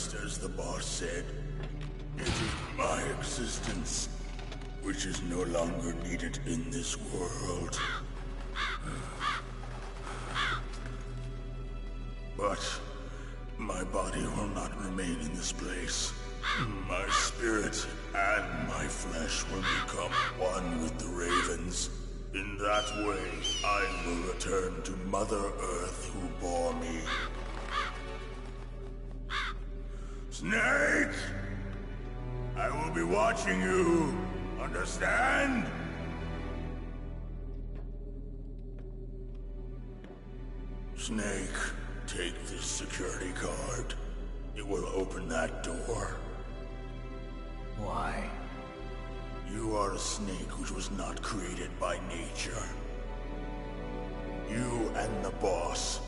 Just as the boss said, it is my existence which is no longer needed in this world. But my body will not remain in this place. My spirit and my flesh will become one with the ravens. In that way, I will return to Mother Earth who bore me. Snake! I will be watching you. Understand? Snake, take this security card. It will open that door. Why? You are a snake which was not created by nature. You and the boss.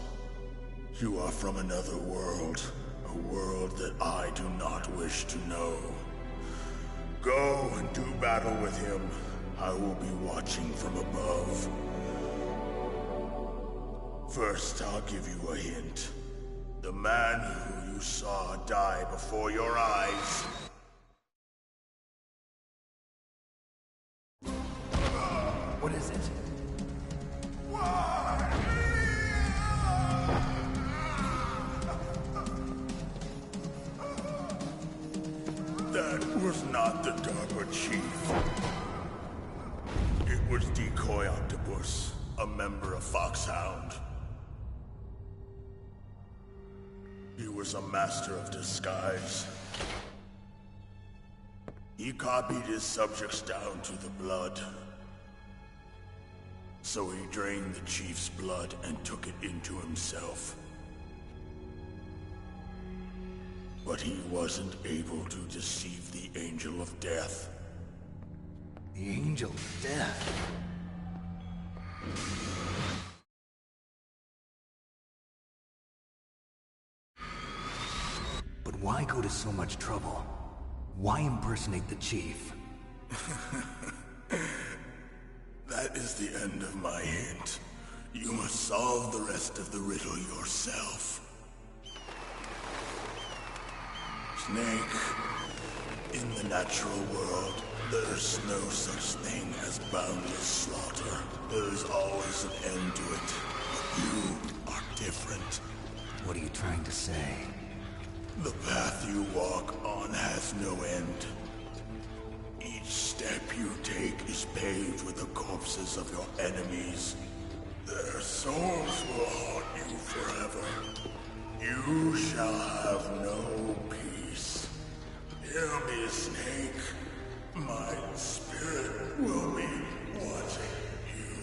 You are from another world. A world that I do not wish to know. Go and do battle with him. I will be watching from above. First, I'll give you a hint. The man who you saw die before your eyes. What is it? That was not the DARPA chief. It was Decoy Octopus, a member of Foxhound. He was a master of disguise. He copied his subjects down to the blood. So he drained the chief's blood and took it into himself. But he wasn't able to deceive the Angel of Death. The Angel of Death? But why go to so much trouble? Why impersonate the chief? That is the end of my hint. You must solve the rest of the riddle yourself. Snake, in the natural world, there's no such thing as boundless slaughter. There's always an end to it. But you are different. What are you trying to say? The path you walk on has no end. Each step you take is paved with the corpses of your enemies. Their souls will haunt you forever. You shall have no peace. Hear me, Snake. My spirit will be watching you.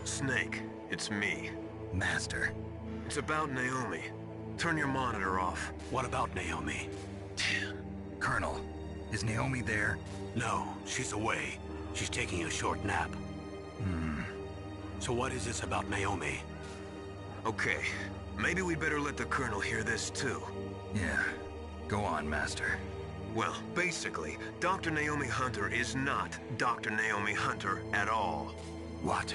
Snake, it's me. Master. It's about Naomi. Turn your monitor off. What about Naomi? Colonel, is Naomi there? No, she's away. She's taking a short nap. So what is this about Naomi? Okay, maybe we'd better let the Colonel hear this too. Yeah. Go on, Master. Well, basically, Dr. Naomi Hunter is not Dr. Naomi Hunter at all. What?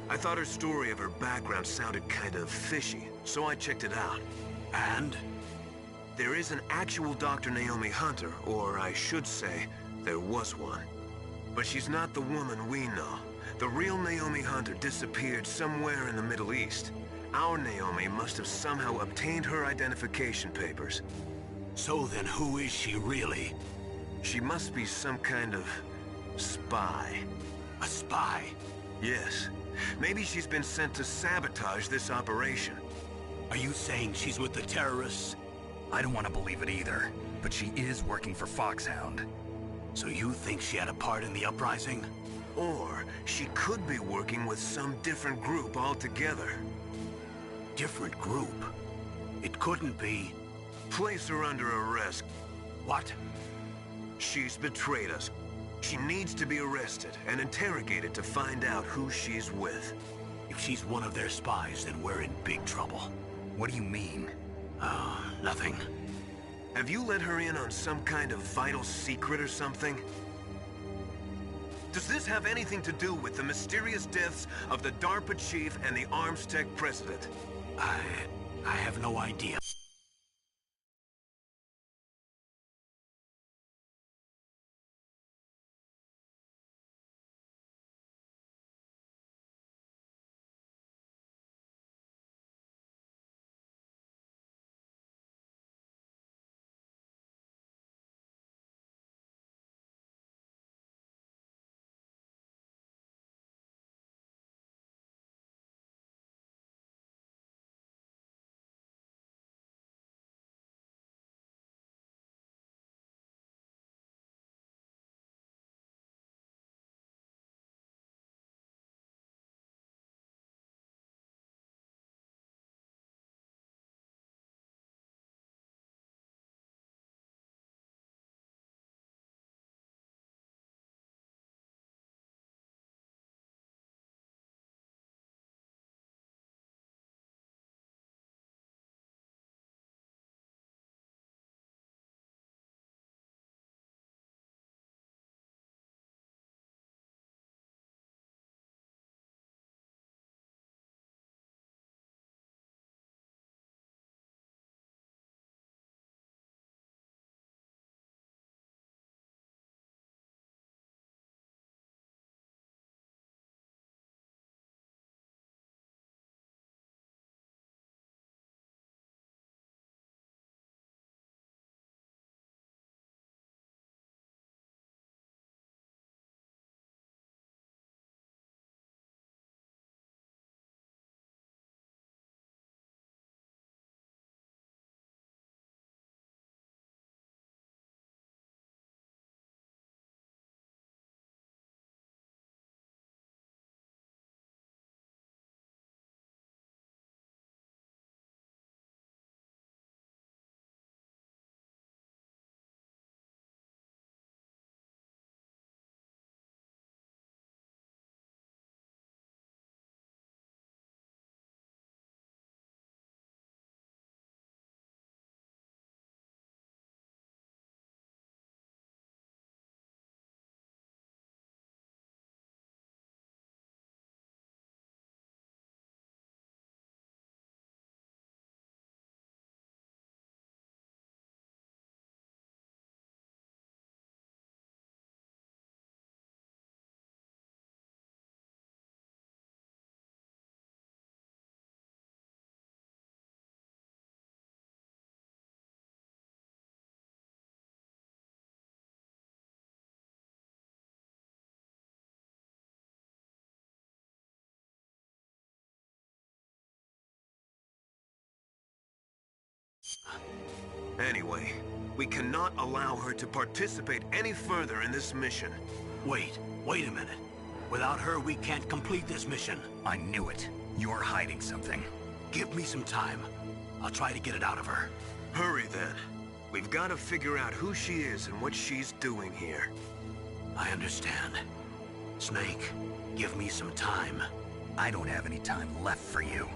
I thought her story of her background sounded kind of fishy, so I checked it out. And? There is an actual Dr. Naomi Hunter, or I should say, there was one. But she's not the woman we know. The real Naomi Hunter disappeared somewhere in the Middle East. Our Naomi must have somehow obtained her identification papers. So then who is she really? She must be some kind of spy. A spy? Yes. Maybe she's been sent to sabotage this operation. Are you saying she's with the terrorists? I don't want to believe it either, but she is working for Foxhound. So you think she had a part in the uprising? Or she could be working with some different group altogether. Different group? It couldn't be... Place her under arrest. What? She's betrayed us. She needs to be arrested and interrogated to find out who she's with. If she's one of their spies, then we're in big trouble. What do you mean? Nothing. Have you let her in on some kind of vital secret or something? Does this have anything to do with the mysterious deaths of the DARPA chief and the Arms Tech president? I have no idea. Anyway, we cannot allow her to participate any further in this mission. Wait a minute. Without her, we can't complete this mission. I knew it. You're hiding something. Give me some time. I'll try to get it out of her. Hurry then. We've got to figure out who she is and what she's doing here. I understand. Snake, give me some time. I don't have any time left for you.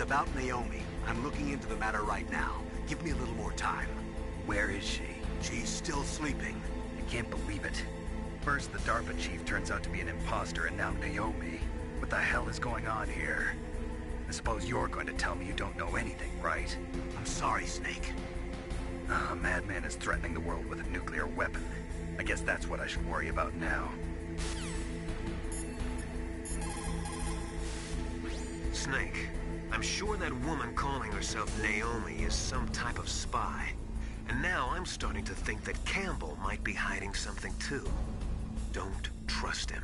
about Naomi. I'm looking into the matter right now. Give me a little more time. Where is she? She's still sleeping. I can't believe it. First, the DARPA chief turns out to be an imposter, and now Naomi. What the hell is going on here? I suppose you're going to tell me you don't know anything, right? I'm sorry, Snake. A madman is threatening the world with a nuclear weapon. I guess that's what I should worry about now. Snake, I'm sure that woman calling herself Naomi is some type of spy. And now I'm starting to think that Campbell might be hiding something too. Don't trust him.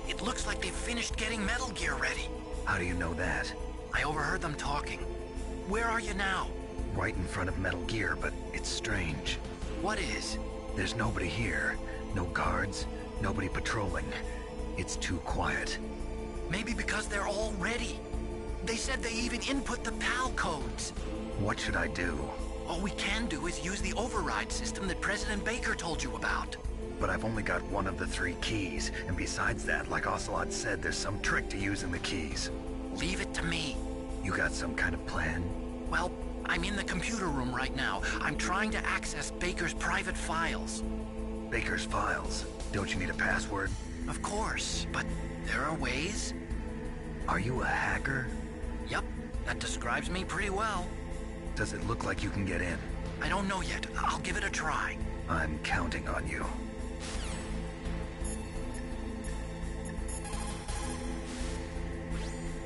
It looks like they've finished getting Metal Gear ready. How do you know that? I overheard them talking. Where are you now? Right in front of Metal Gear, but it's strange. What is? There's nobody here. No guards, nobody patrolling. It's too quiet. Maybe because they're all ready. They said they even input the PAL codes. What should I do? All we can do is use the override system that President Baker told you about. But I've only got one of the 3 keys, and besides that, like Ocelot said, there's some trick to using the keys. Leave it to me. You got some kind of plan? Well, I'm in the computer room right now. I'm trying to access Baker's private files. Baker's files? Don't you need a password? Of course, but there are ways. Are you a hacker? Yep, that describes me pretty well. Does it look like you can get in? I don't know yet. I'll give it a try. I'm counting on you.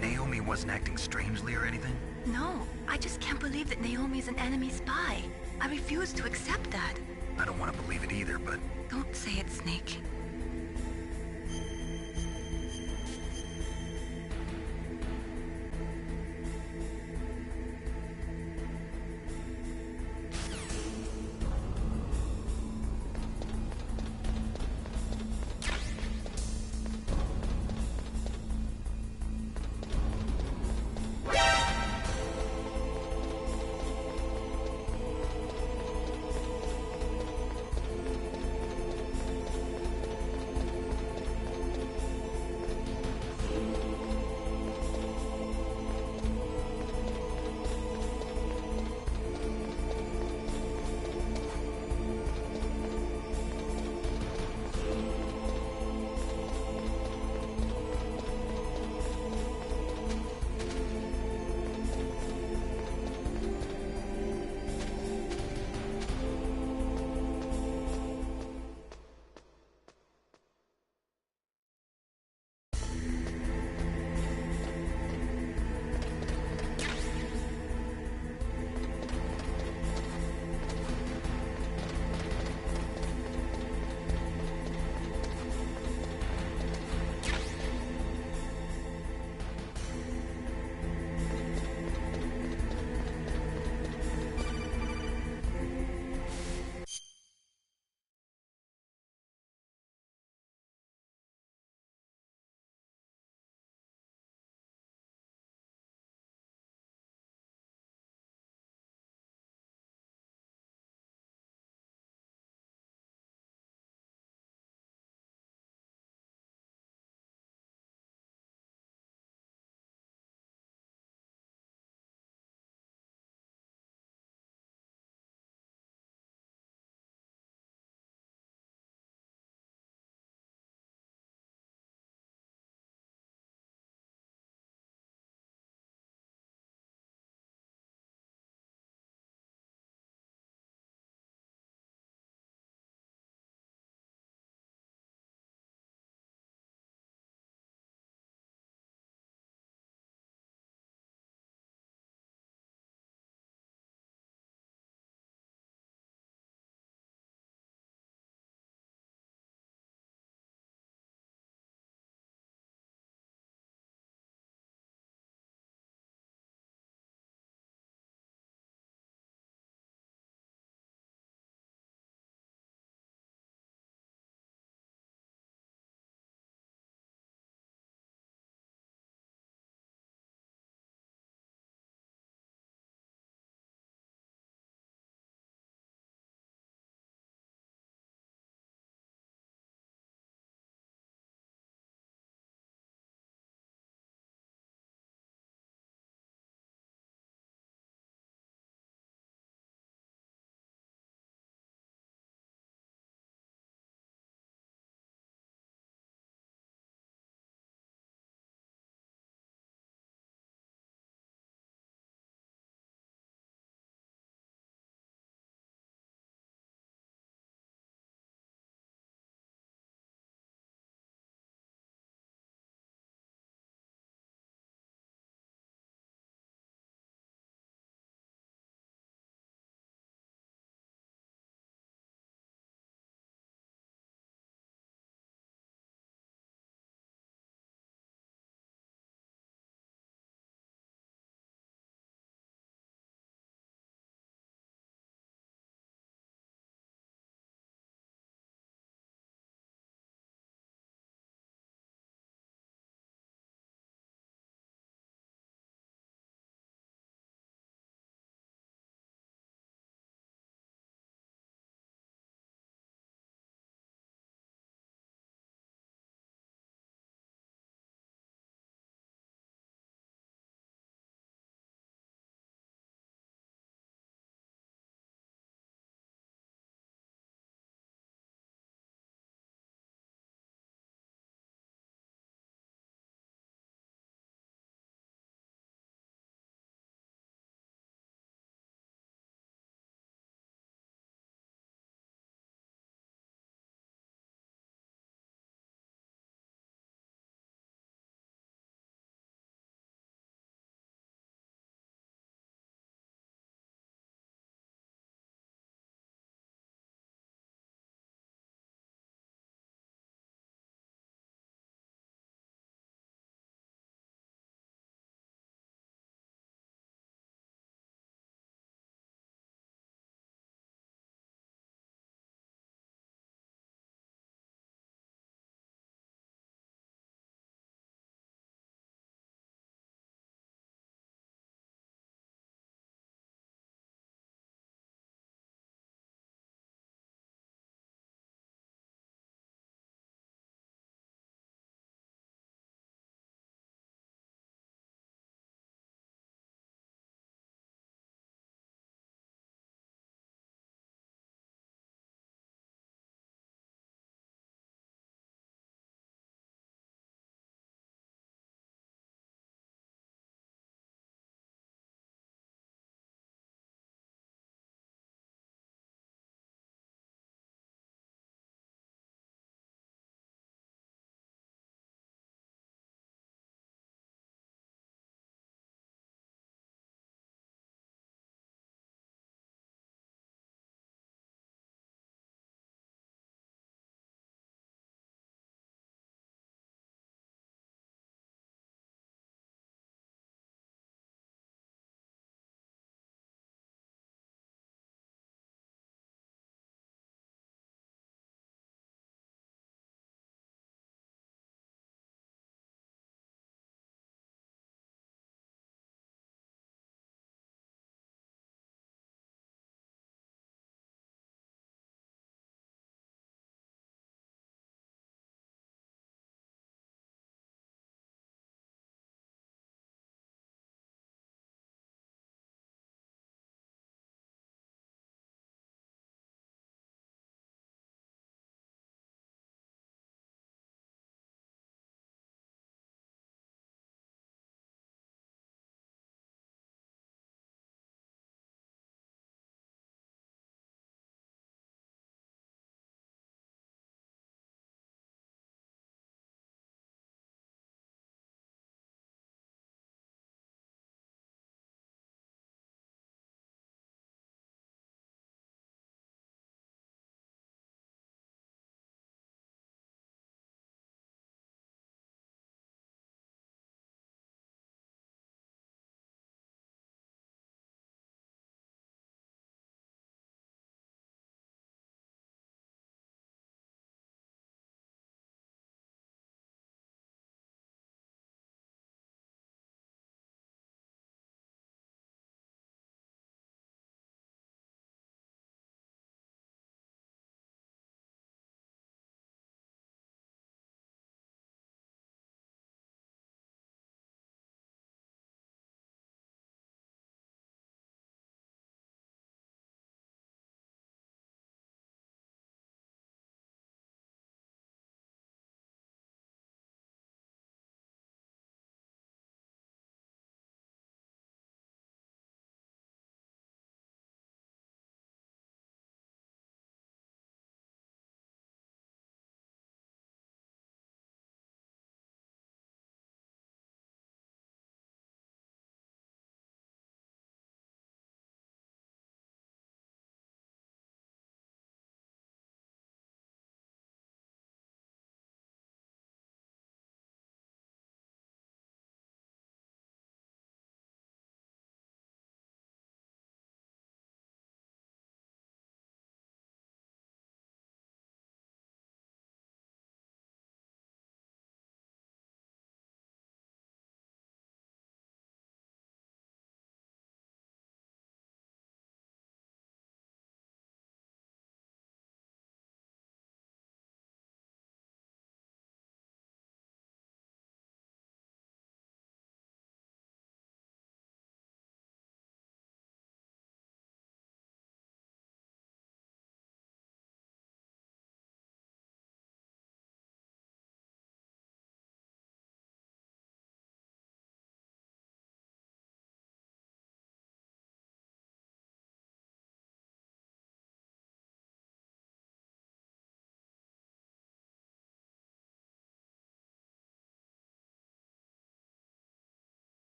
Naomi wasn't acting strangely or anything? No, I just can't believe that Naomi's an enemy spy. I refuse to accept that. I don't want to believe it either, but... Don't say it, Snake.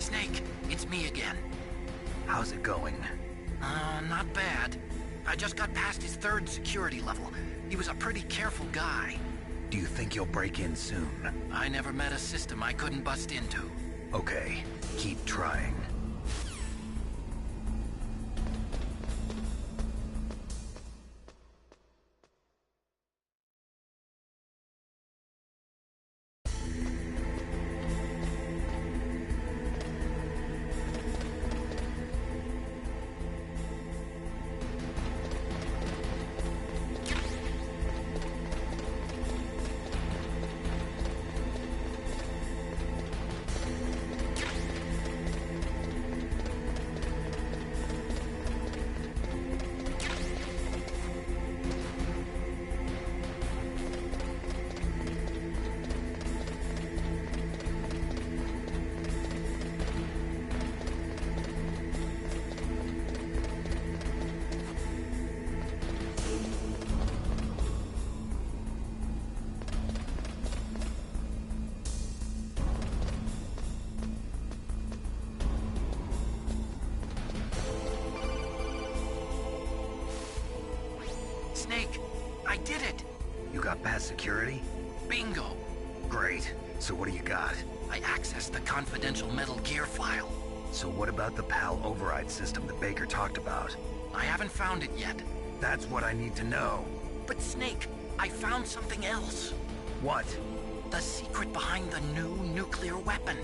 Snake, it's me again. How's it going? Not bad. I just got past his 3rd security level. He was a pretty careful guy. Do you think you'll break in soon? I never met a system I couldn't bust into. Okay, keep trying. Snake, I did it! You got past security? Bingo! Great. So what do you got? I accessed the confidential Metal Gear file. So what about the PAL override system that Baker talked about? I haven't found it yet. That's what I need to know. But Snake, I found something else. What? The secret behind the new nuclear weapon.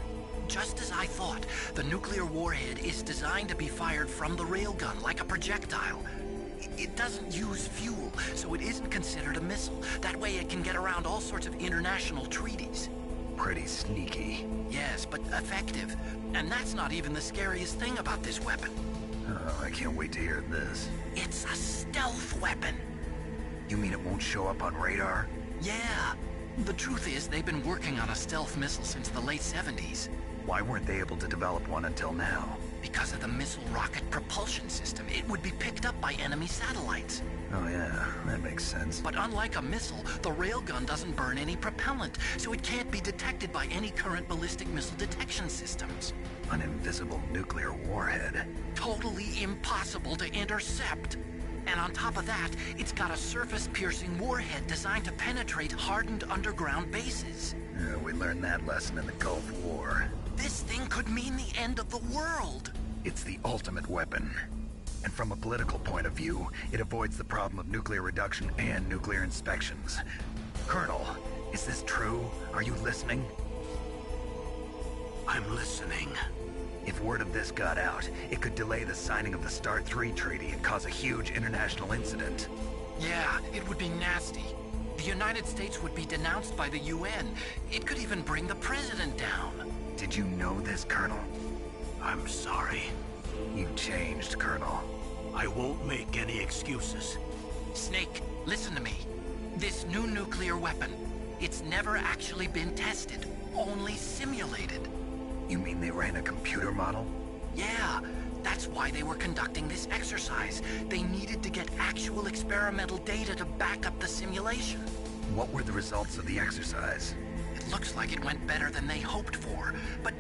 Just as I thought, the nuclear warhead is designed to be fired from the railgun like a projectile. It doesn't use fuel, so it isn't considered a missile. That way it can get around all sorts of international treaties. Pretty sneaky. Yes, but effective. And that's not even the scariest thing about this weapon. Oh, I can't wait to hear this. It's a stealth weapon. You mean it won't show up on radar? Yeah. The truth is, they've been working on a stealth missile since the late 70s. Why weren't they able to develop one until now? Because of the missile rocket propulsion system, it would be picked up by enemy satellites. Oh yeah, that makes sense. But unlike a missile, the railgun doesn't burn any propellant, so it can't be detected by any current ballistic missile detection systems. An invisible nuclear warhead. Totally impossible to intercept. And on top of that, it's got a surface-piercing warhead designed to penetrate hardened underground bases. Yeah, we learned that lesson in the Gulf War. This thing could mean the end of the world. It's the ultimate weapon. And from a political point of view, it avoids the problem of nuclear reduction and nuclear inspections. Colonel, is this true? Are you listening? I'm listening. If word of this got out, it could delay the signing of the START 3 treaty and cause a huge international incident. Yeah, it would be nasty. The United States would be denounced by the UN. It could even bring the president down. Did you know this, Colonel? I'm sorry. You've changed, Colonel. I won't make any excuses. Snake, listen to me. This new nuclear weapon, it's never actually been tested, only simulated. You mean they ran a computer model? Yeah, that's why they were conducting this exercise. They needed to get actual experimental data to back up the simulation. What were the results of the exercise? It looks like it went better than they hoped for, but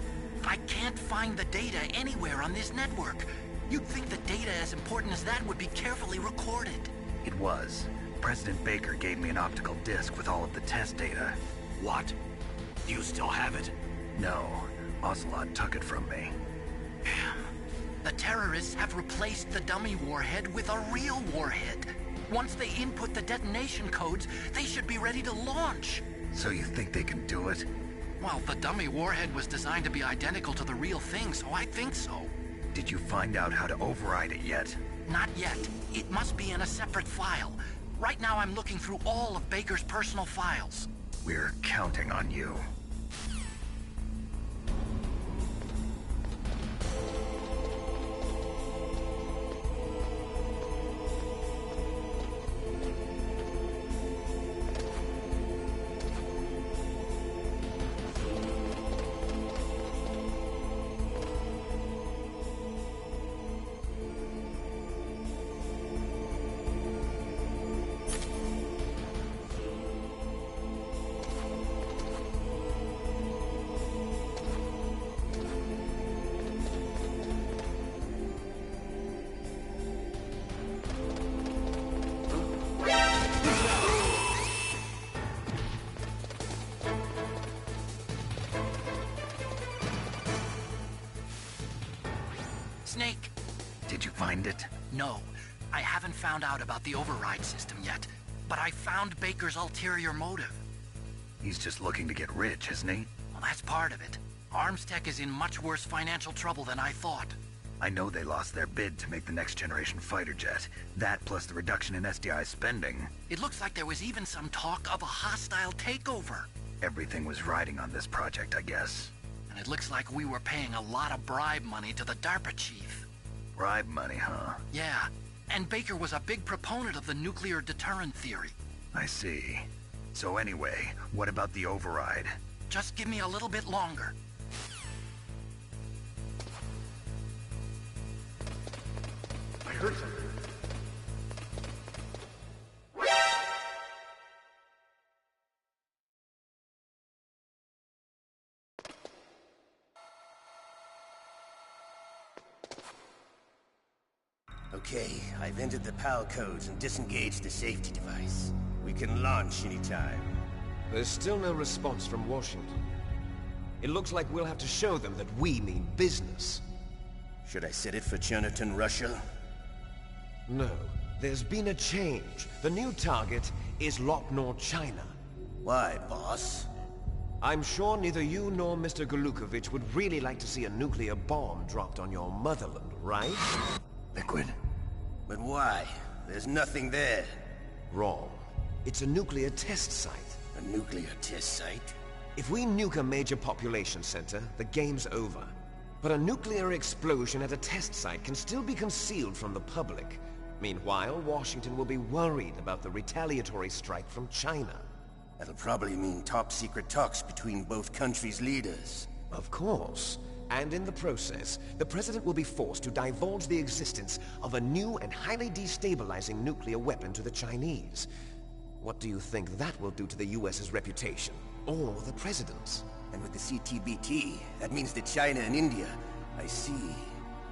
I can't find the data anywhere on this network. You'd think the data as important as that would be carefully recorded. It was. President Baker gave me an optical disc with all of the test data. What? Do you still have it? No. Ocelot took it from me. Damn. The terrorists have replaced the dummy warhead with a real warhead. Once they input the detonation codes, they should be ready to launch. So you think they can do it? Well, the dummy warhead was designed to be identical to the real thing, so I think so. Did you find out how to override it yet? Not yet. It must be in a separate file. Right now I'm looking through all of Baker's personal files. We're counting on you. Snake! Did you find it? No, I haven't found out about the override system yet, but I found Baker's ulterior motive. He's just looking to get rich, isn't he? Well, that's part of it. Armstech is in much worse financial trouble than I thought. I know they lost their bid to make the next generation fighter jet. That plus the reduction in SDI spending. It looks like there was even some talk of a hostile takeover. Everything was riding on this project, I guess. And it looks like we were paying a lot of bribe money to the DARPA chief. Bribe money, huh? Yeah, and Baker was a big proponent of the nuclear deterrent theory. I see. So anyway, what about the override? Just give me a little bit longer. I heard something. Okay, I've entered the PAL codes and disengaged the safety device. We can launch anytime. There's still no response from Washington. It looks like we'll have to show them that we mean business. Should I set it for Cherniton, Russia? No, there's been a change. The new target is Lopnor, China. Why, boss? I'm sure neither you nor Mr. Golukovich would really like to see a nuclear bomb dropped on your motherland, right? Liquid. But why? There's nothing there. Wrong. It's a nuclear test site. A nuclear test site? If we nuke a major population center, the game's over. But a nuclear explosion at a test site can still be concealed from the public. Meanwhile, Washington will be worried about the retaliatory strike from China. That'll probably mean top-secret talks between both countries' leaders. Of course. And in the process, the President will be forced to divulge the existence of a new and highly destabilizing nuclear weapon to the Chinese. What do you think that will do to the US's reputation? Or the President's? And with the CTBT, that means that China and India... I see.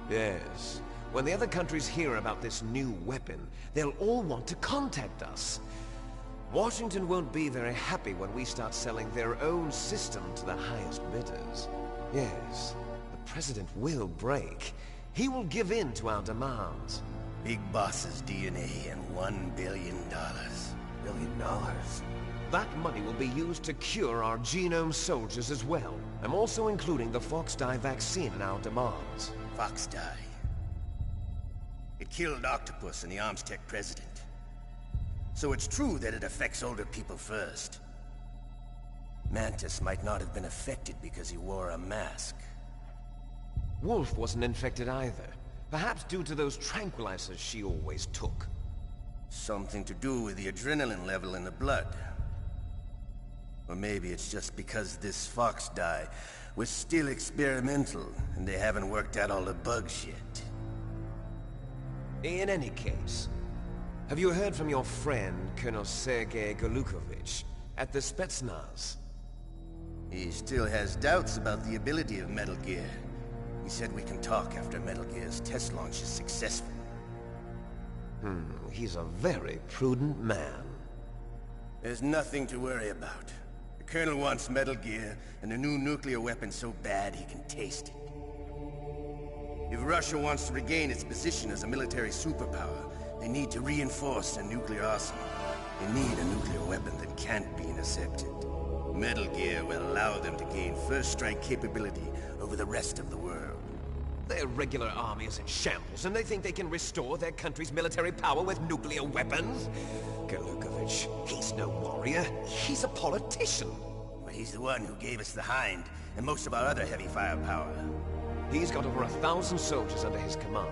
Yes. When the other countries hear about this new weapon, they'll all want to contact us. Washington won't be very happy when we start selling their own system to the highest bidders. Yes, the President will break. He will give in to our demands. Big Boss's DNA and $1 billion. $1 billion? That money will be used to cure our genome soldiers as well. I'm also including the Fox-Die vaccine in our demands. Fox-Die? It killed Octopus and the Armstech president. So it's true that it affects older people first. Mantis might not have been affected because he wore a mask. Wolf wasn't infected either. Perhaps due to those tranquilizers she always took. Something to do with the adrenaline level in the blood. Or maybe it's just because this Fox-Die was still experimental, and they haven't worked out all the bugs yet. In any case, have you heard from your friend, Colonel Sergei Golukovich, at the Spetsnaz? He still has doubts about the ability of Metal Gear. He said we can talk after Metal Gear's test launch is successful. He's a very prudent man. There's nothing to worry about. The Colonel wants Metal Gear and a new nuclear weapon so bad he can taste it. If Russia wants to regain its position as a military superpower, they need to reinforce their nuclear arsenal. They need a nuclear weapon that can't be intercepted. Metal Gear will allow them to gain first strike capability over the rest of the world. Their regular army is in shambles, and they think they can restore their country's military power with nuclear weapons? Golukovich, he's no warrior. He's a politician. But he's the one who gave us the Hind and most of our other heavy firepower. He's got over 1,000 soldiers under his command.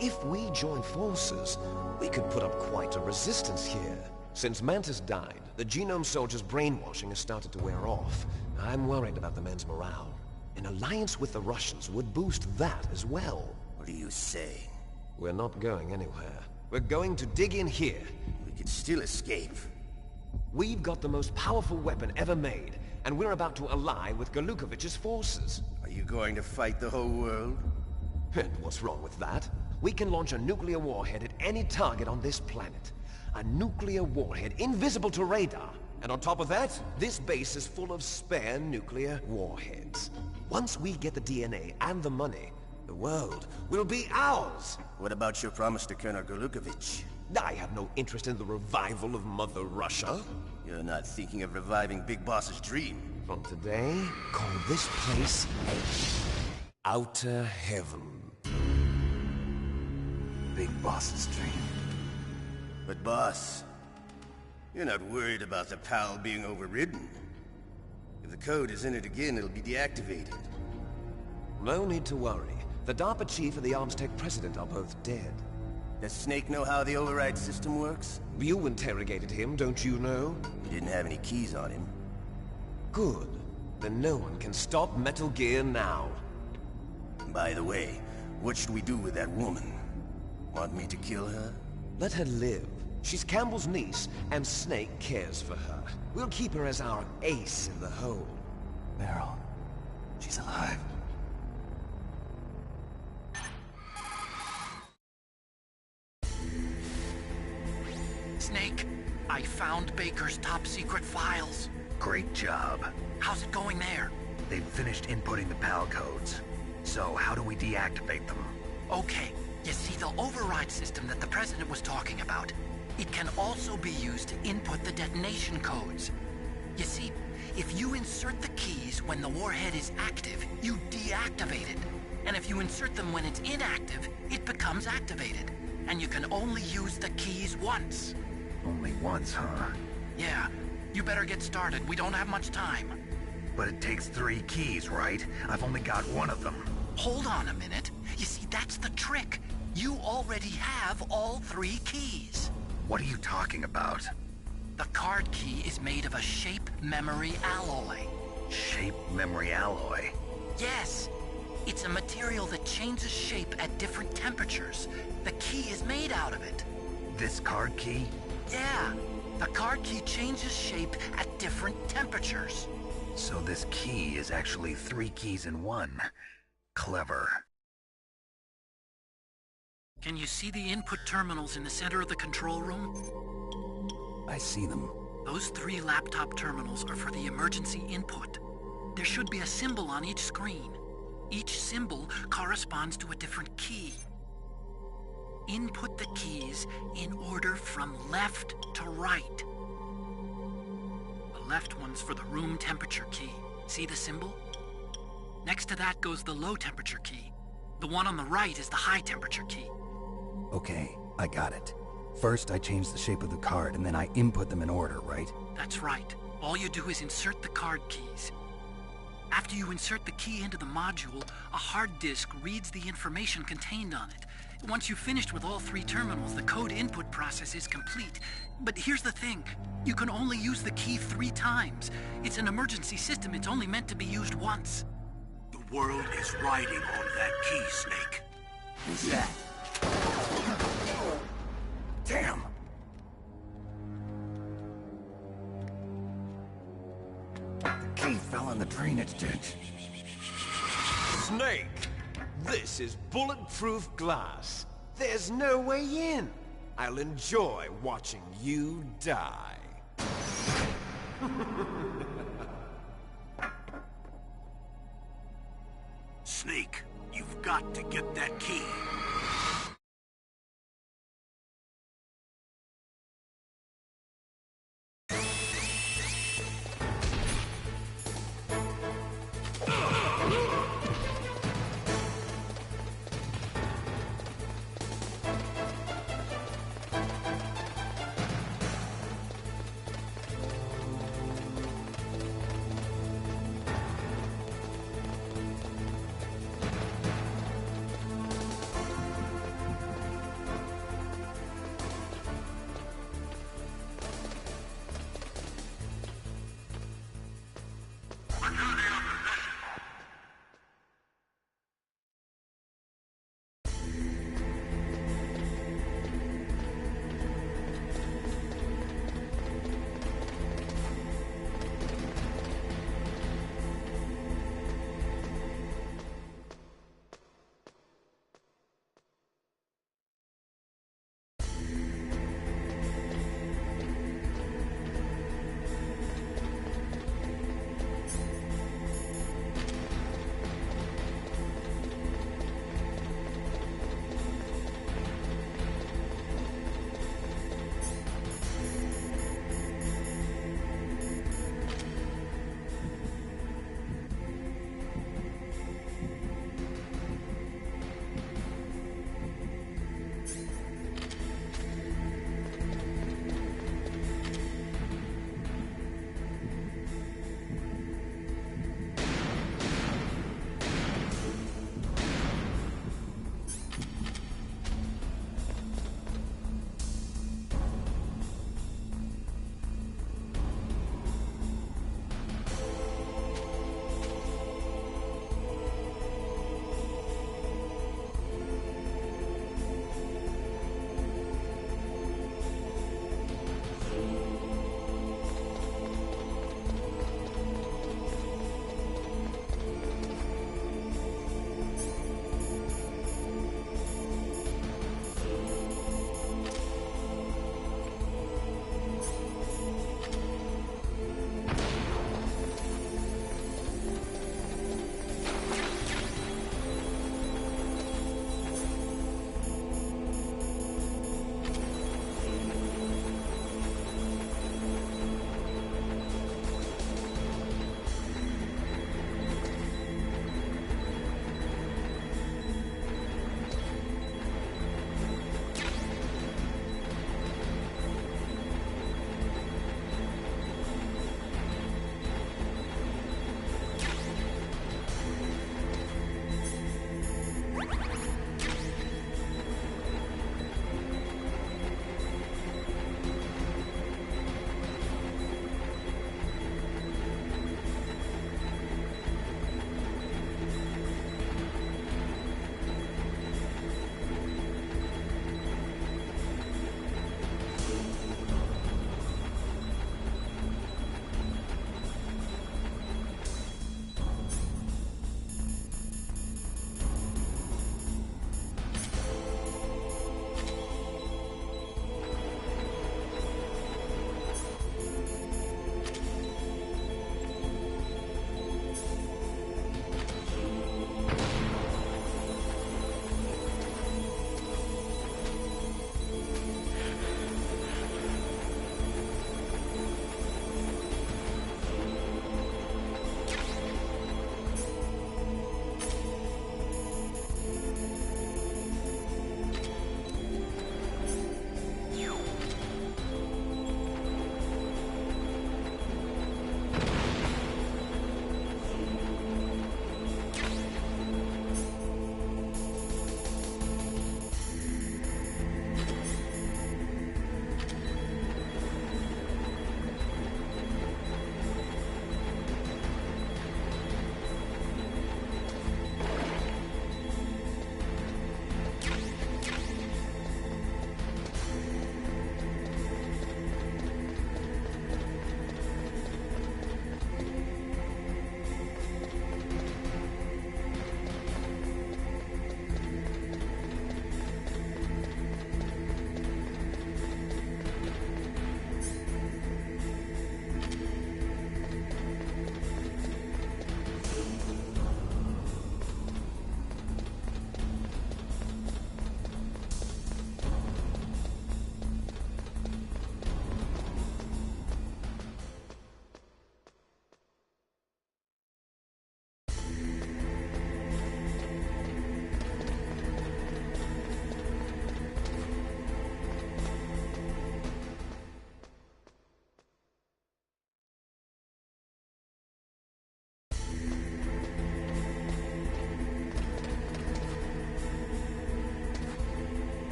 If we join forces, we could put up quite a resistance here. Since Mantis died, the genome soldiers' brainwashing has started to wear off. I'm worried about the men's morale. An alliance with the Russians would boost that as well. What are you saying? We're not going anywhere. We're going to dig in here. We could still escape. We've got the most powerful weapon ever made, and we're about to ally with Golukovich's forces. Are you going to fight the whole world? And what's wrong with that? We can launch a nuclear warhead at any target on this planet. A nuclear warhead invisible to radar. And on top of that, this base is full of spare nuclear warheads. Once we get the DNA and the money, the world will be ours. What about your promise to Colonel Golukovich? I have no interest in the revival of Mother Russia. You're not thinking of reviving Big Boss's dream. From today, call this place Outer Heaven. Big Boss's dream. But boss, you're not worried about the PAL being overridden. If the code is in it again, it'll be deactivated. No need to worry. The DARPA chief and the Armstech president are both dead. Does Snake know how the override system works? You interrogated him, don't you know? He didn't have any keys on him. Good. Then no one can stop Metal Gear now. By the way, what should we do with that woman? Want me to kill her? Let her live. She's Campbell's niece, and Snake cares for her. We'll keep her as our ace in the hole. Meryl, she's alive. Snake, I found Baker's top-secret files. Great job. How's it going there? They've finished inputting the PAL codes. So how do we deactivate them? Okay, you see the override system that the President was talking about? It can also be used to input the detonation codes. You see, if you insert the keys when the warhead is active, you deactivate it. And if you insert them when it's inactive, it becomes activated. And you can only use the keys once. Only once, huh? Yeah, you better get started. We don't have much time. But it takes 3 keys, right? I've only got 1 of them. Hold on a minute. You see, that's the trick. You already have all 3 keys. What are you talking about? The card key is made of a shape memory alloy. Shape memory alloy? Yes. It's a material that changes shape at different temperatures. The key is made out of it. This card key? Yeah. The card key changes shape at different temperatures. So this key is actually 3 keys in 1. Clever. Can you see the input terminals in the center of the control room? I see them. Those 3 laptop terminals are for the emergency input. There should be a symbol on each screen. Each symbol corresponds to a different key. Input the keys in order from left to right. The left one's for the room temperature key. See the symbol? Next to that goes the low temperature key. The one on the right is the high temperature key. Okay, I got it. First, I change the shape of the card, and then I input them in order, right? That's right. All you do is insert the card keys. After you insert the key into the module, a hard disk reads the information contained on it. Once you've finished with all 3 terminals, the code input process is complete. But here's the thing. You can only use the key 3 times. It's an emergency system. It's only meant to be used once. The world is riding on that key, Snake. Who's that? Damn! The key fell in the drainage ditch. Snake! This is bulletproof glass. There's no way in. I'll enjoy watching you die. Snake, you've got to get that key.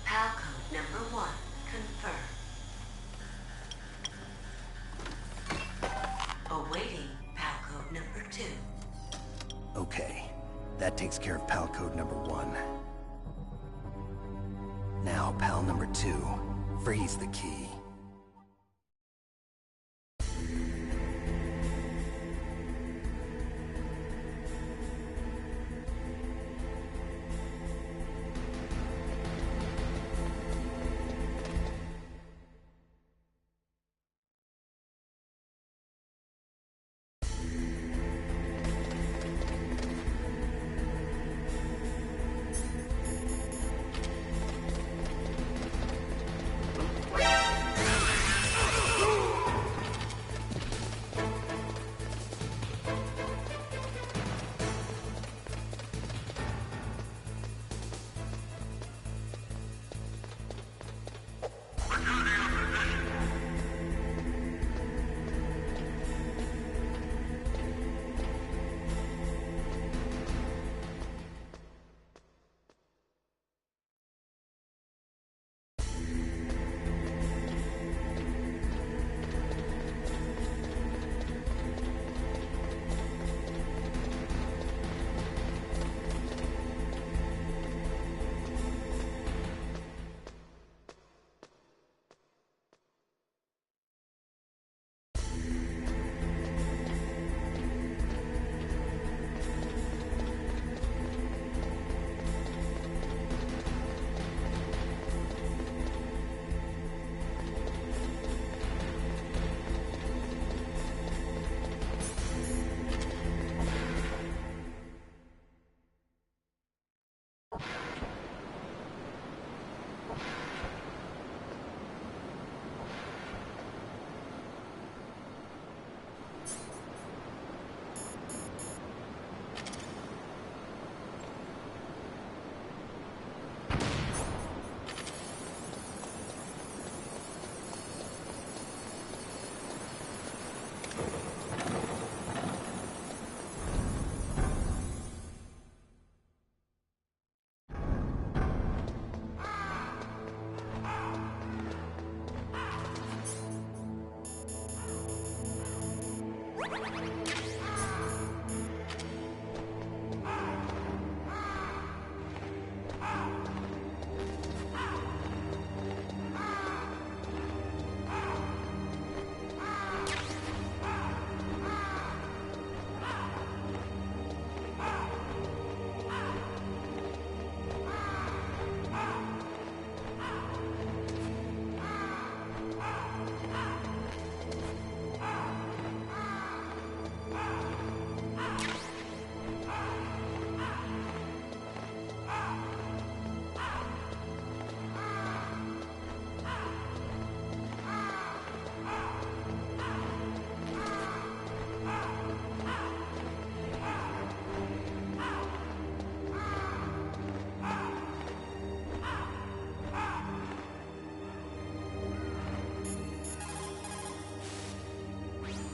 PAL code number 1 confirmed. Awaiting PAL code number 2. Okay, that takes care of PAL code number 1. Now, PAL number 2. Freeze the key.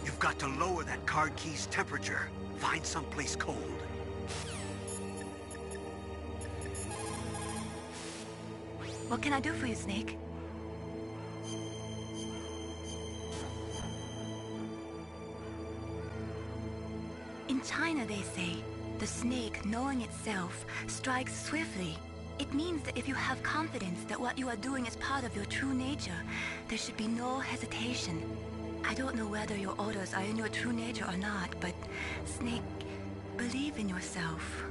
You've got to lower that card key's temperature. Find someplace cold. What can I do for you, Snake? In China, they say, the snake, knowing itself, strikes swiftly. It means that if you have confidence that what you are doing is part of your true nature, there should be no hesitation. I don't know whether your orders are in your true nature or not, but, Snake, believe in yourself.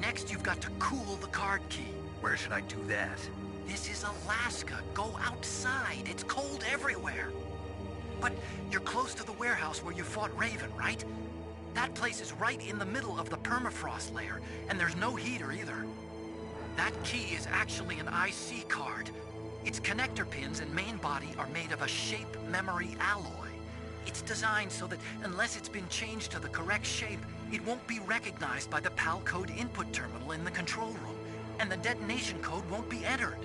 Next, you've got to cool the card key. Where should I do that? This is Alaska. Go outside. It's cold everywhere. But you're close to the warehouse where you fought Raven, right? That place is right in the middle of the permafrost layer, and there's no heater either. That key is actually an IC card. Its connector pins and main body are made of a shape memory alloy. It's designed so that unless it's been changed to the correct shape, it won't be recognized by the PAL code input terminal in the control room, and the detonation code won't be entered.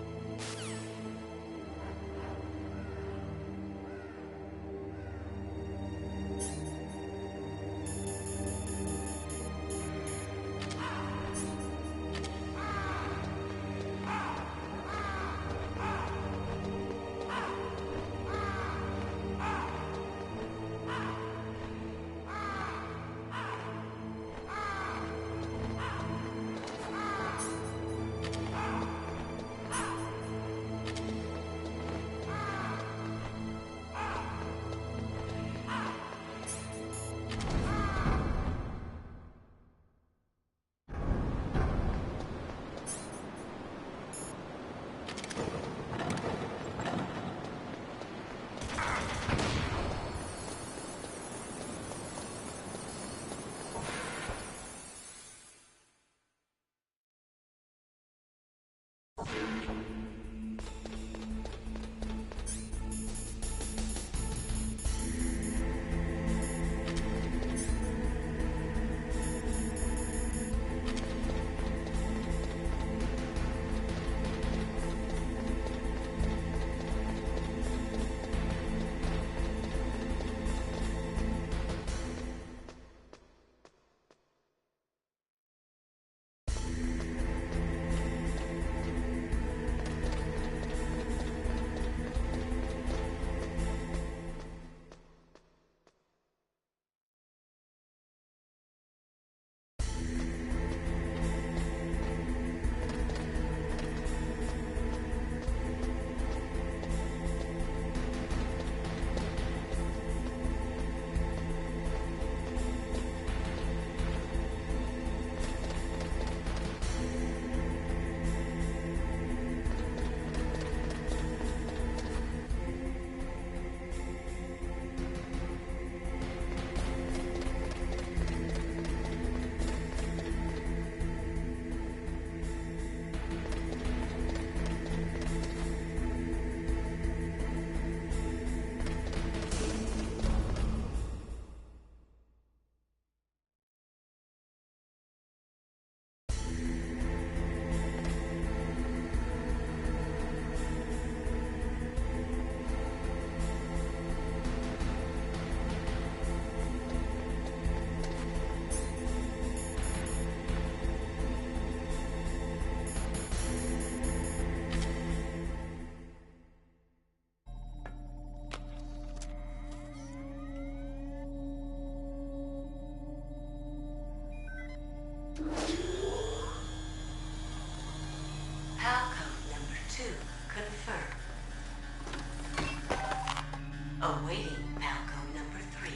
Awaiting Palco number 3.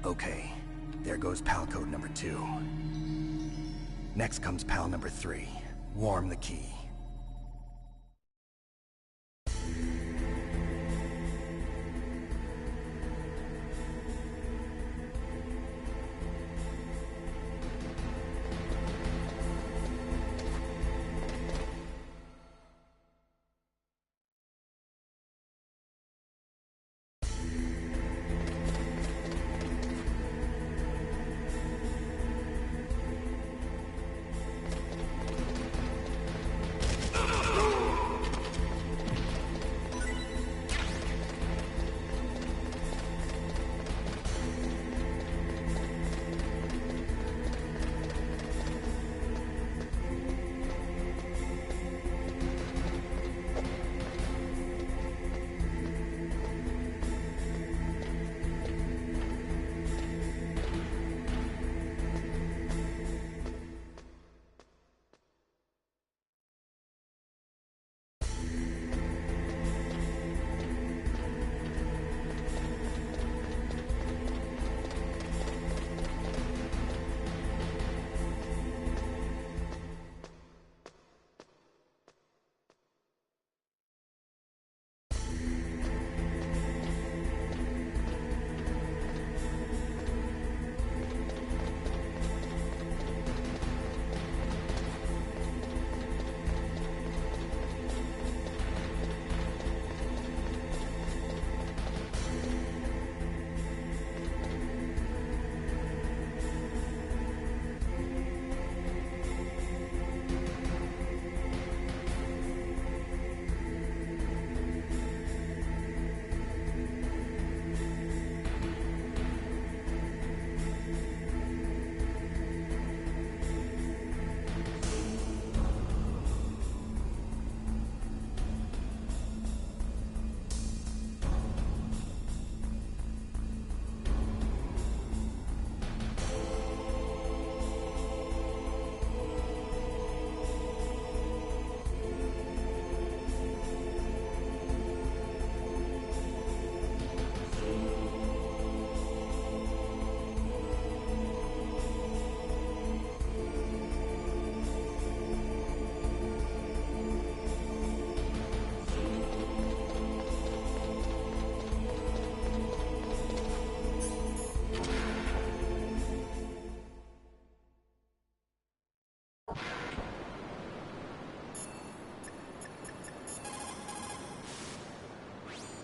Okay, there goes pal code number 2. Next comes pal number 3. Warm the key.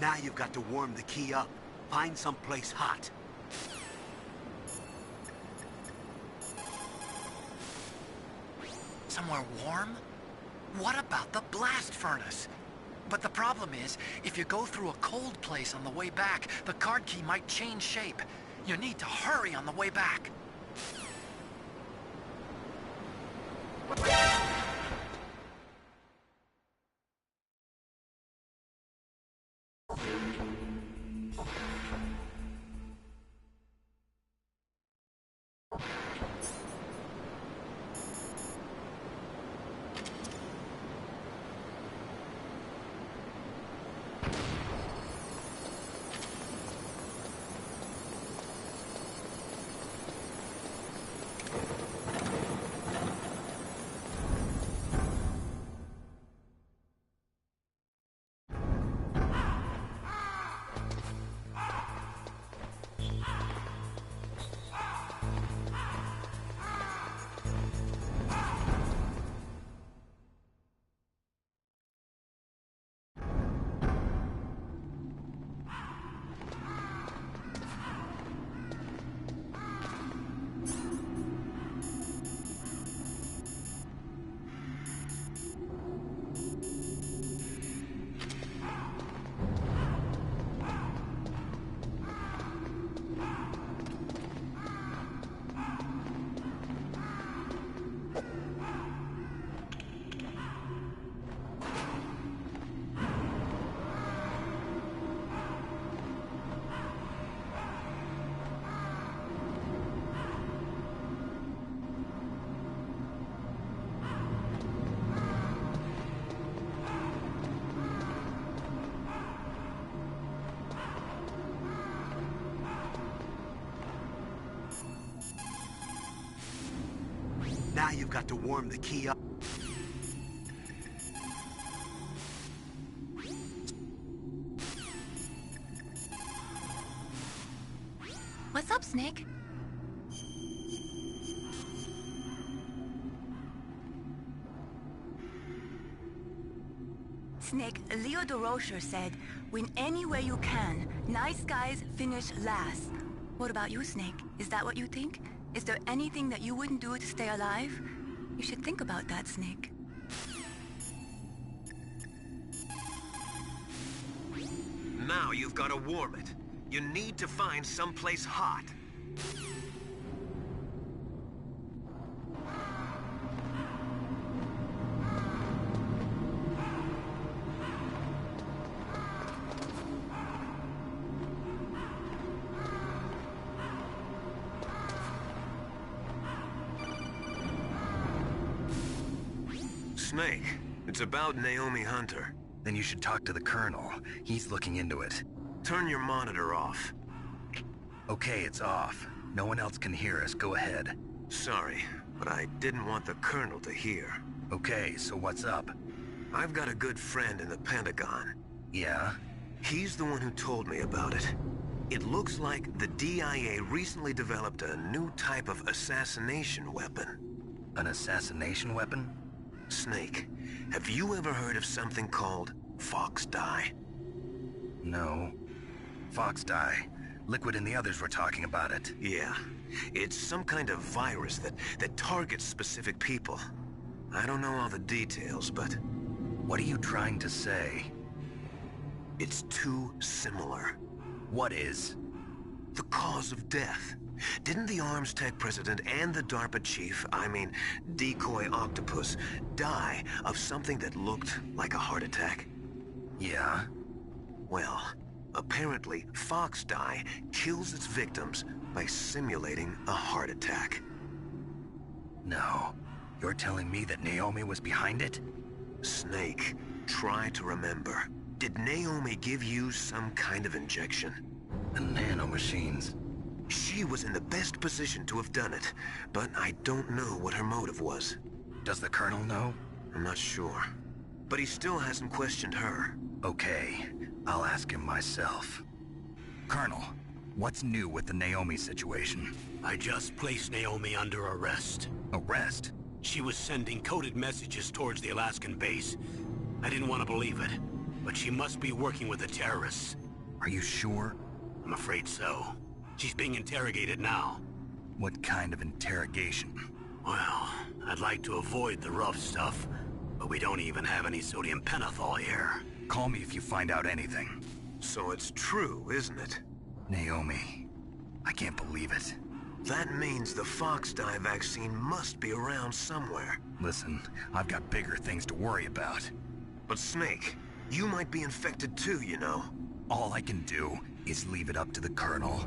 Now you've got to warm the key up. Find someplace hot. Somewhere warm? What about the blast furnace? But the problem is, if you go through a cold place on the way back, the card key might change shape. You need to hurry on the way back. Now you've got to warm the key up. What's up, Snake? Snake, Leo DeRocher said, win any way you can. Nice guys finish last. What about you, Snake? Is that what you think? Is there anything that you wouldn't do to stay alive? You should think about that, Snake. Now you've got to warm it. You need to find someplace hot. Snake, it's about Naomi Hunter. Then you should talk to the Colonel. He's looking into it. Turn your monitor off. Okay, it's off. No one else can hear us. Go ahead. Sorry, but I didn't want the Colonel to hear. Okay, so what's up? I've got a good friend in the Pentagon. Yeah? He's the one who told me about it. It looks like the DIA recently developed a new type of assassination weapon. An assassination weapon? Snake, have you ever heard of something called Fox Dye? No. Fox Dye. Liquid and the others were talking about it. Yeah. It's some kind of virus that targets specific people. I don't know all the details, but... What are you trying to say? It's too similar. What is? The cause of death. Didn't the Arms Tech president and the DARPA chief, Decoy Octopus, die of something that looked like a heart attack? Yeah? Well, apparently Fox Dye kills its victims by simulating a heart attack. No. You're telling me that Naomi was behind it? Snake, try to remember. Did Naomi give you some kind of injection? The nanomachines. She was in the best position to have done it, but I don't know what her motive was. Does the Colonel know? I'm not sure. But he still hasn't questioned her. Okay, I'll ask him myself. Colonel, what's new with the Naomi situation? I just placed Naomi under arrest. Arrest? She was sending coded messages towards the Alaskan base. I didn't want to believe it, but she must be working with the terrorists. Are you sure? I'm afraid so. She's being interrogated now. What kind of interrogation? Well, I'd like to avoid the rough stuff, but we don't even have any sodium pentothal here. Call me if you find out anything. So it's true, isn't it? Naomi, I can't believe it. That means the Fox Dye vaccine must be around somewhere. Listen, I've got bigger things to worry about. But Snake, you might be infected too, you know. All I can do is leave it up to the Colonel.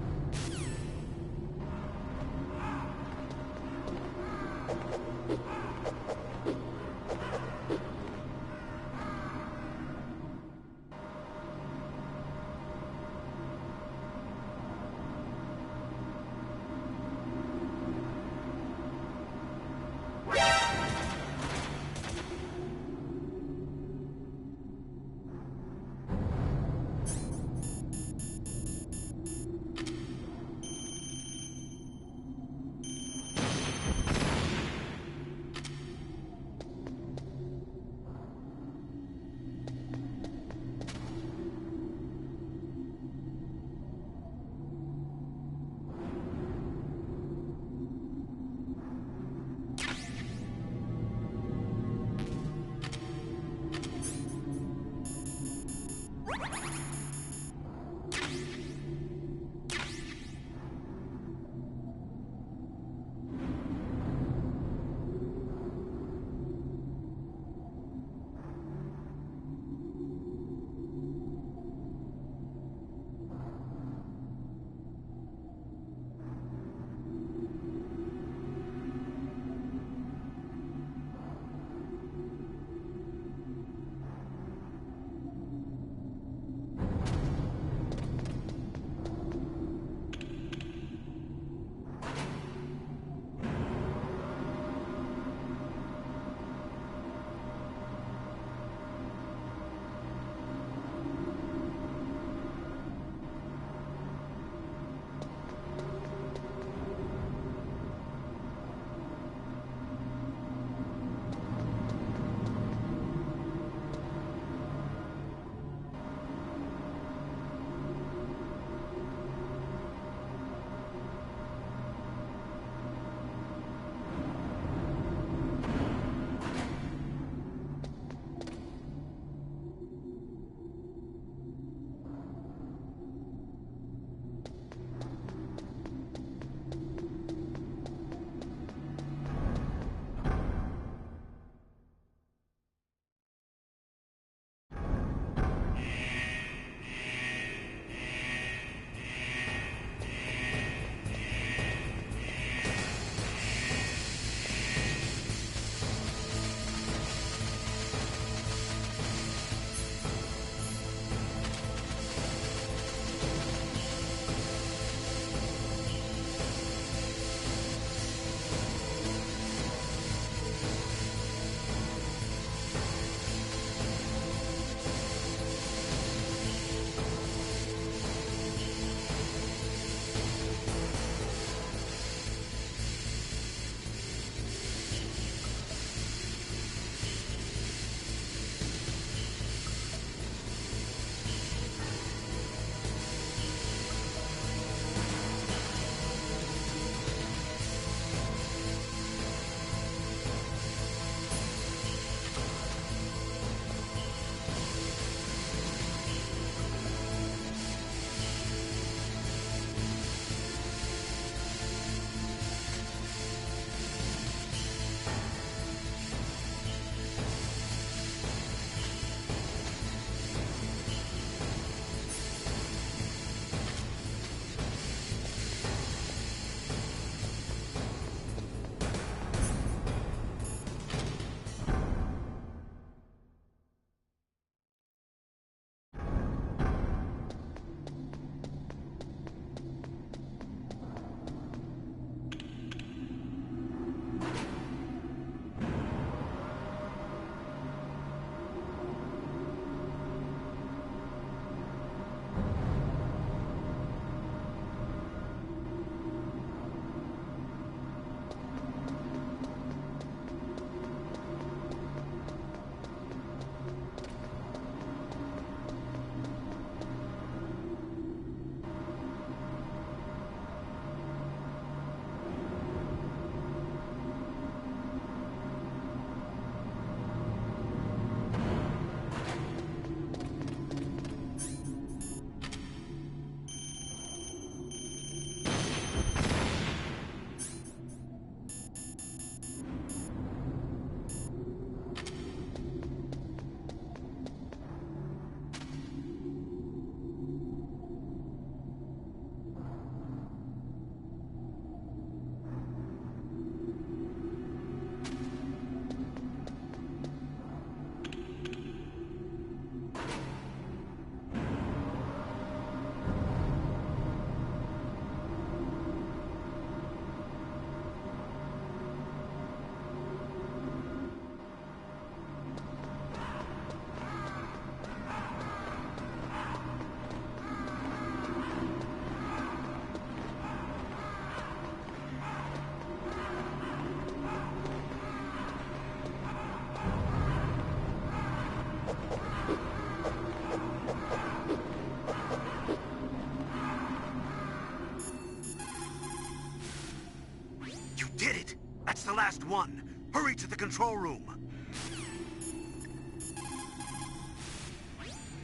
last one. Hurry to the control room.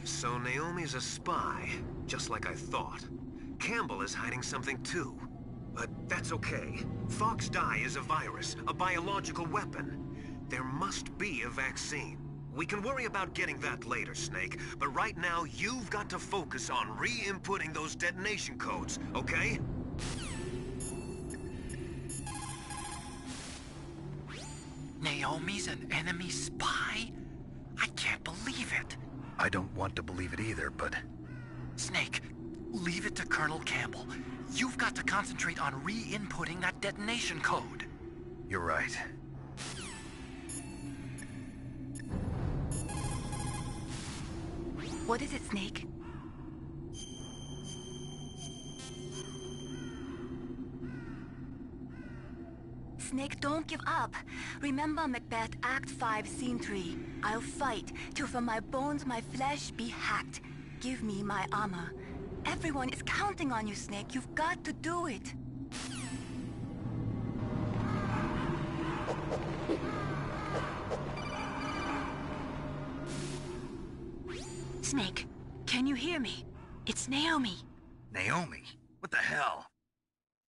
So Naomi's a spy, just like I thought. Campbell is hiding something too. But that's okay. Fox dye is a virus, a biological weapon. There must be a vaccine. We can worry about getting that later, Snake. But right now, you've got to focus on re-inputting those detonation codes, okay? Naomi's an enemy spy? I can't believe it. I don't want to believe it either, but... Snake, leave it to Colonel Campbell. You've got to concentrate on re-inputting that detonation code. You're right. What is it, Snake? Snake, don't give up. Remember Macbeth Act 5, Scene 3. I'll fight till from my bones my flesh be hacked. Give me my armor. Everyone is counting on you, Snake. You've got to do it. Snake, can you hear me? It's Naomi. Naomi? What the hell?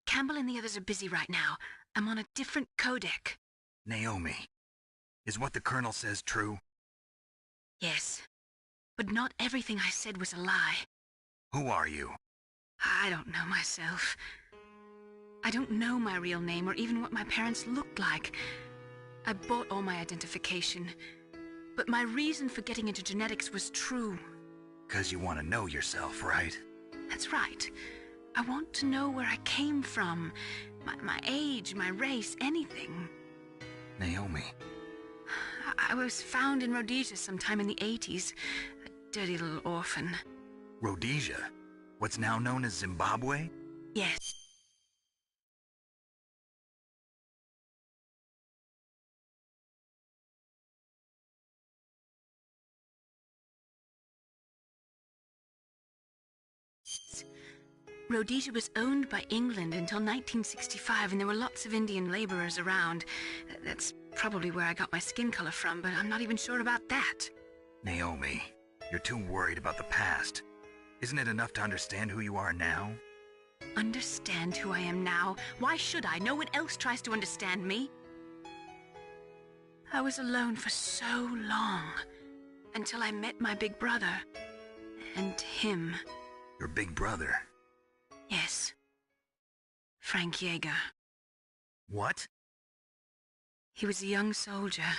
Campbell and the others are busy right now. I'm on a different codec. Naomi, is what the Colonel says true? Yes, but not everything I said was a lie. Who are you? I don't know myself. I don't know my real name or even what my parents looked like. I bought all my identification, but my reason for getting into genetics was true. 'Cause you want to know yourself, right? That's right. I want to know where I came from. My age, my race, anything. Naomi. I was found in Rhodesia sometime in the 80s. A dirty little orphan. Rhodesia? What's now known as Zimbabwe? Yes. Rhodesia was owned by England until 1965, and there were lots of Indian laborers around. That's probably where I got my skin color from, but I'm not even sure about that. Naomi, you're too worried about the past. Isn't it enough to understand who you are now? Understand who I am now? Why should I? No one else tries to understand me. I was alone for so long, until I met my big brother. And him. Your big brother? Yes. Frank Yeager. What? He was a young soldier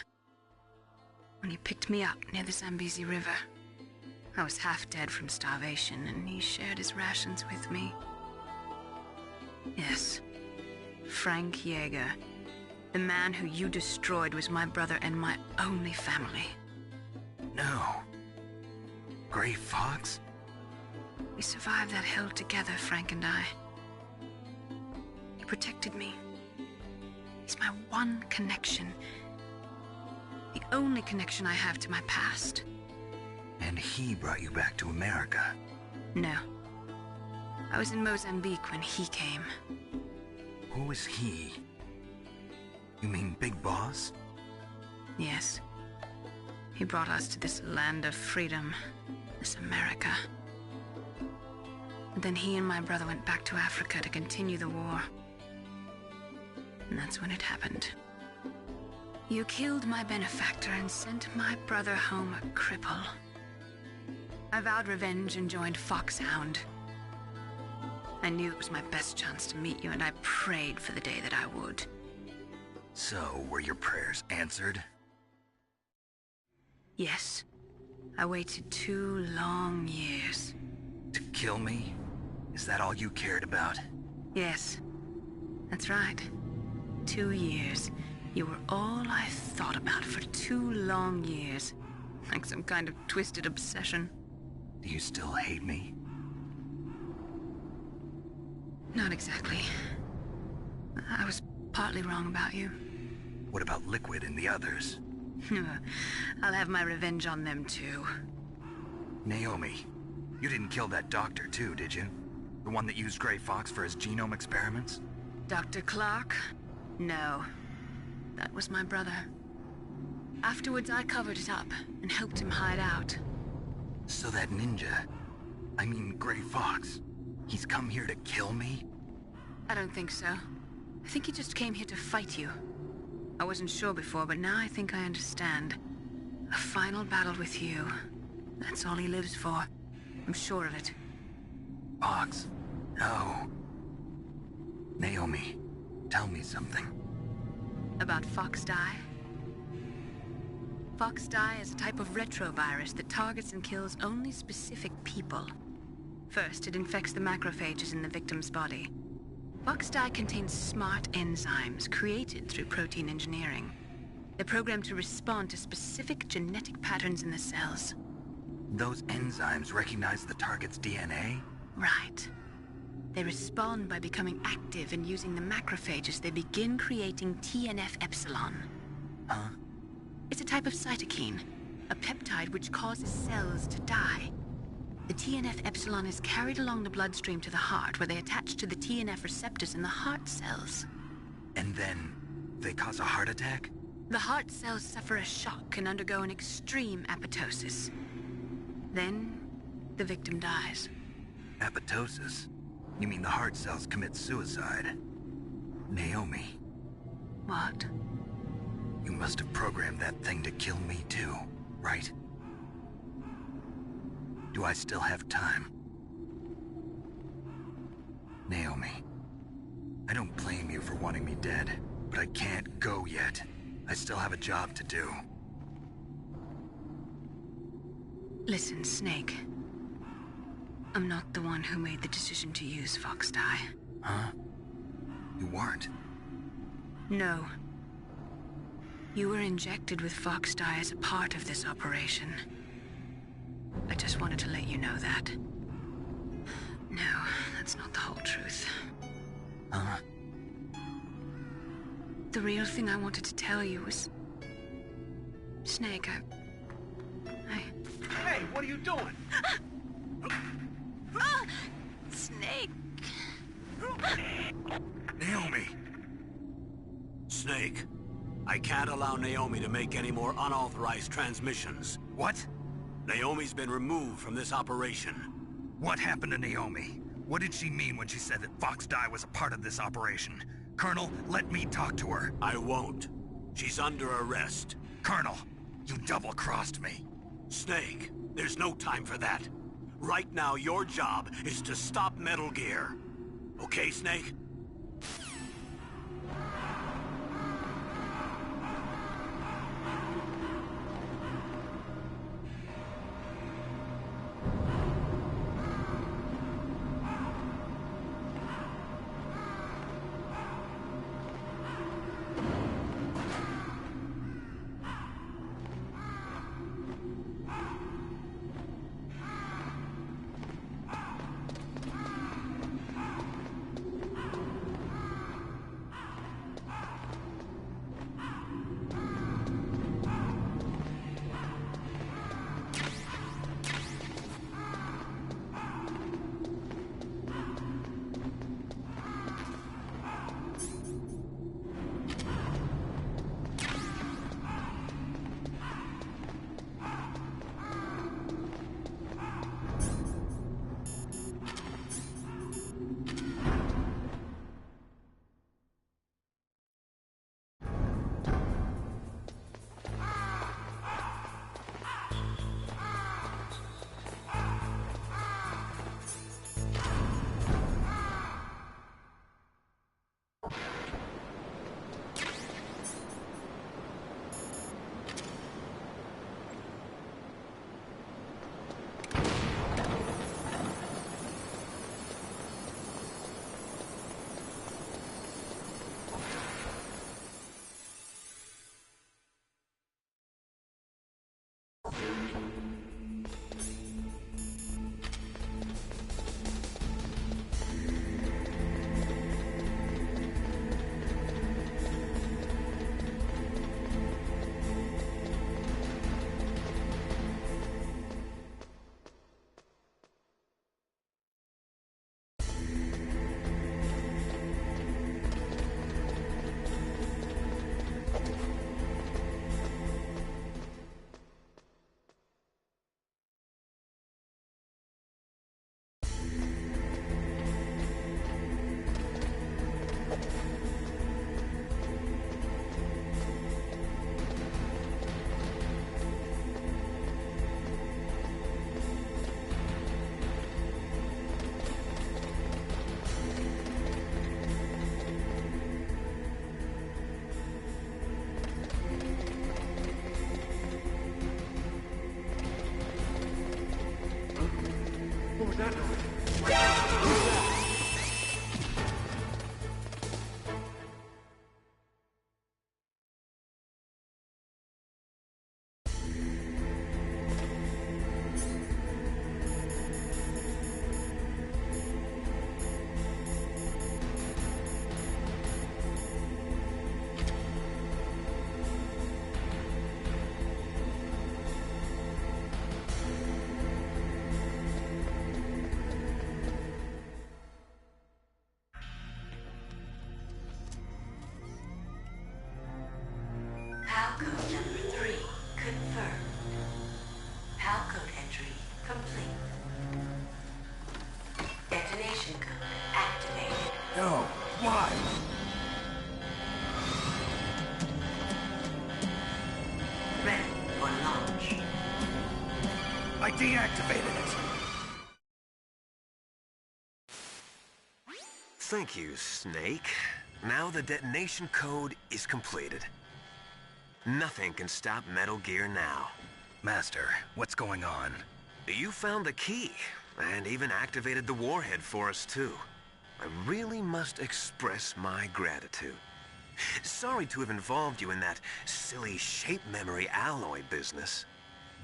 when he picked me up near the Zambezi River. I was half dead from starvation, and he shared his rations with me. Yes. Frank Yeager. The man who you destroyed was my brother and my only family. No. Gray Fox? We survived that hell together, Frank and I. He protected me. He's my one connection. The only connection I have to my past. And he brought you back to America? No. I was in Mozambique when he came. Who is he? You mean Big Boss? Yes. He brought us to this land of freedom, this America. And then he and my brother went back to Africa to continue the war. And that's when it happened. You killed my benefactor and sent my brother home a cripple. I vowed revenge and joined Foxhound. I knew it was my best chance to meet you, and I prayed for the day that I would. So, were your prayers answered? Yes. I waited 2 long years. To kill me? Is that all you cared about? Yes. That's right. 2 years. You were all I thought about for 2 long years. Like some kind of twisted obsession. Do you still hate me? Not exactly. I was partly wrong about you. What about Liquid and the others? I'll have my revenge on them too. Naomi, you didn't kill that doctor too, did you? The one that used Gray Fox for his genome experiments? Dr. Clark? No. That was my brother. Afterwards, I covered it up and helped him hide out. So that ninja, I mean Gray Fox, he's come here to kill me? I don't think so. I think he just came here to fight you. I wasn't sure before, but now I think I understand. A final battle with you. That's all he lives for. I'm sure of it. Fox, no. Naomi, tell me something. About Fox Die? Fox Die is a type of retrovirus that targets and kills only specific people. First, it infects the macrophages in the victim's body. Fox Die contains smart enzymes created through protein engineering. They're programmed to respond to specific genetic patterns in the cells. Those enzymes recognize the target's DNA? Right. They respond by becoming active and using the macrophages. They begin creating TNF-epsilon. Huh? It's a type of cytokine, a peptide which causes cells to die. The TNF-epsilon is carried along the bloodstream to the heart, where they attach to the TNF receptors in the heart cells. And then they cause a heart attack? The heart cells suffer a shock and undergo an extreme apoptosis. Then, the victim dies. Apoptosis? You mean the heart cells commit suicide? Naomi. What? You must have programmed that thing to kill me too, right? Do I still have time? Naomi, I don't blame you for wanting me dead, but I can't go yet. I still have a job to do. Listen, Snake. I'm not the one who made the decision to use Fox Die. Huh? You weren't? No. You were injected with Fox Die as a part of this operation. I just wanted to let you know that. No, that's not the whole truth. Huh? The real thing I wanted to tell you was... Snake, Hey, what are you doing? Snake! Naomi! Snake, I can't allow Naomi to make any more unauthorized transmissions. What? Naomi's been removed from this operation. What happened to Naomi? What did she mean when she said that Fox Die was a part of this operation? Colonel, let me talk to her. I won't. She's under arrest. Colonel, you double-crossed me. Snake, there's no time for that. Right now, your job is to stop Metal Gear. Okay, Snake? No, why? Ready for launch. I deactivated it. Thank you, Snake. Now the detonation code is completed. Nothing can stop Metal Gear now. Master, what's going on? You found the key, and even activated the warhead for us, too. I really must express my gratitude. Sorry to have involved you in that silly shape memory alloy business.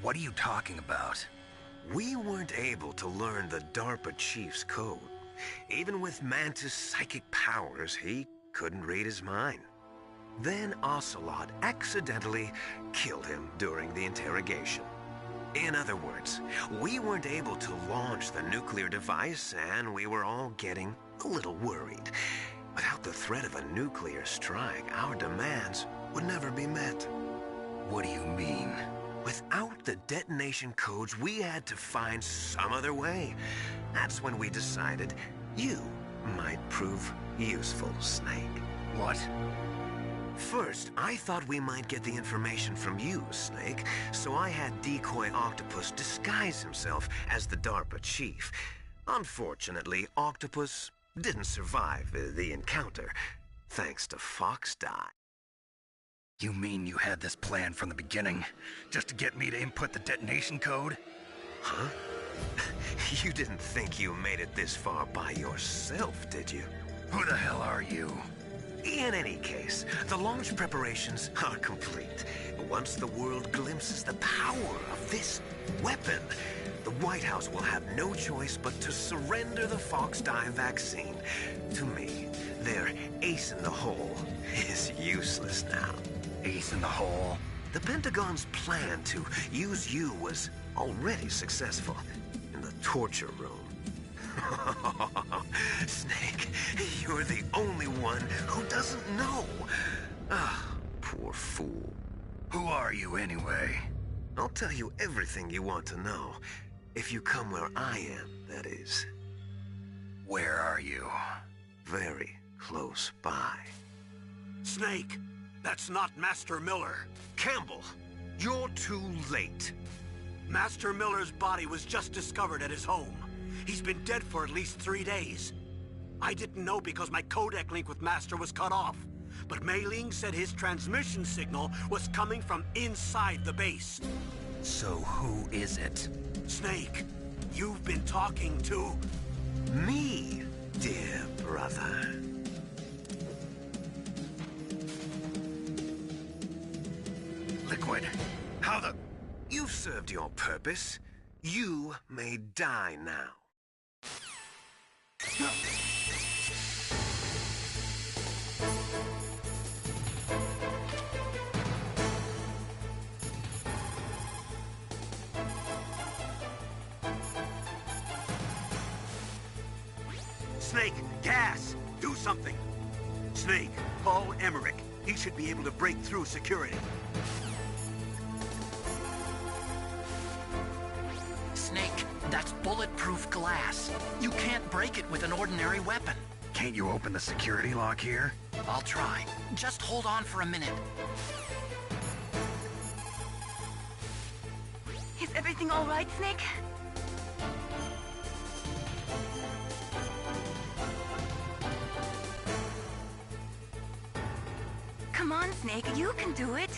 What are you talking about? We weren't able to learn the DARPA chief's code. Even with Mantis' psychic powers, he couldn't read his mind. Then Ocelot accidentally killed him during the interrogation. In other words, we weren't able to launch the nuclear device, and we were all getting a little worried. Without the threat of a nuclear strike, our demands would never be met. What do you mean? Without the detonation codes, we had to find some other way. That's when we decided you might prove useful, Snake. What? First, I thought we might get the information from you, Snake, so I had Decoy Octopus disguise himself as the DARPA chief. Unfortunately, Octopus didn't survive the encounter, thanks to Fox Die. You mean you had this plan from the beginning, just to get me to input the detonation code? Huh? You didn't think you made it this far by yourself, did you? Who the hell are you? In any case, the launch preparations are complete. Once the world glimpses the power of this weapon, the White House will have no choice but to surrender the Fox Die vaccine. To me, their ace in the hole is useless now. Ace in the hole? The Pentagon's plan to use you was already successful in the torture room. Snake, you're the only one who doesn't know. Ah, poor fool. Who are you anyway? I'll tell you everything you want to know. If you come where I am, that is. Where are you? Very close by. Snake, that's not Master Miller. Campbell, you're too late. Master Miller's body was just discovered at his home. He's been dead for at least 3 days. I didn't know because my codec link with Master was cut off. But Mei Ling said his transmission signal was coming from inside the base. So who is it? Snake, you've been talking to... me, dear brother. Liquid, how the... You've served your purpose. You may die now. Snake, gas! Do something! Snake, call Emmerich. He should be able to break through security. Snake, that's bulletproof glass. You can't break it with an ordinary weapon. Can't you open the security lock here? I'll try. Just hold on for a minute. Is everything all right, Snake? Come on, Snake, you can do it.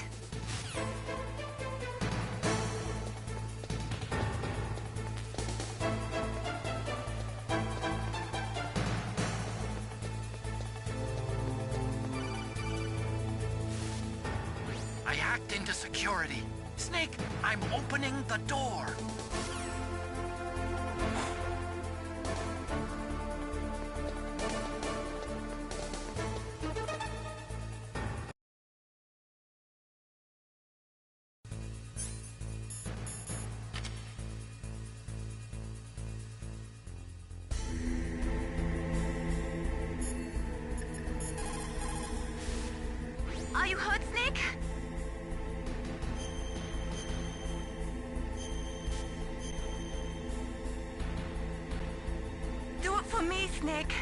I hacked into security. Snake, I'm opening the door. Are you hurt, Snake? Do it for me, Snake.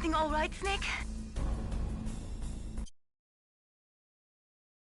everything all right, Snake?